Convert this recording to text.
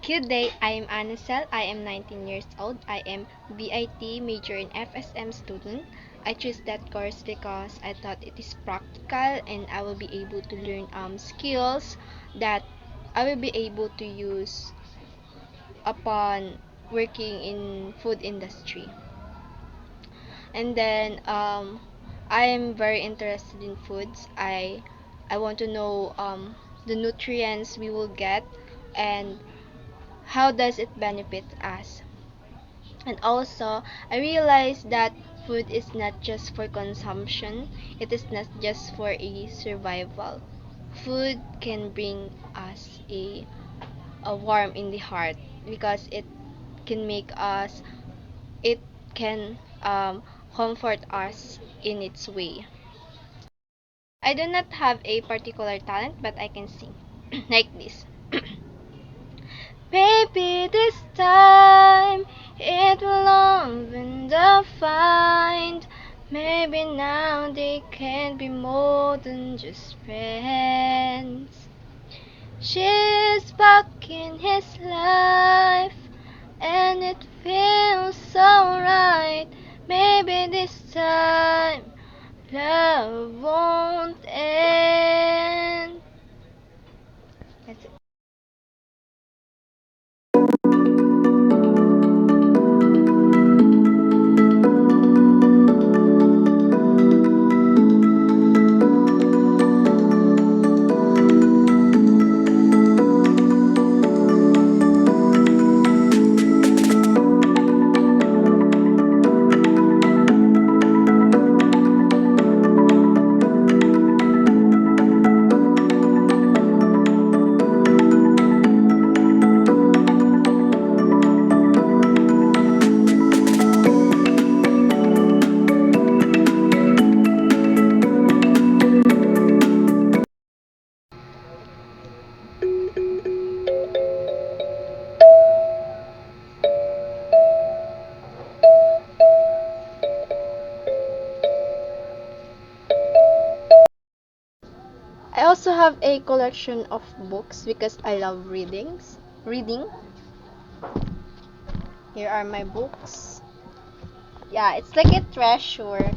Good day, I am Anasel. I am 19 years old. I am BIT major in FSM student. I chose that course because I thought it is practical and I will be able to learn skills that I will be able to use upon working in food industry. And then I am very interested in foods. I want to know the nutrients we will get and how does it benefit us. And also, I realized that food is not just for consumption, it is not just for a survival. Food can bring us a warm in the heart because can make us, it can comfort us in its way. I do not have a particular talent, but I can sing like this. Baby, this time it will all been defined. Maybe now they can be more than just friends. She's back in his life, and it feels so right. Maybe this time love won't end. That's it. I also have a collection of books because I love reading. Here are my books. Yeah, it's like a treasure.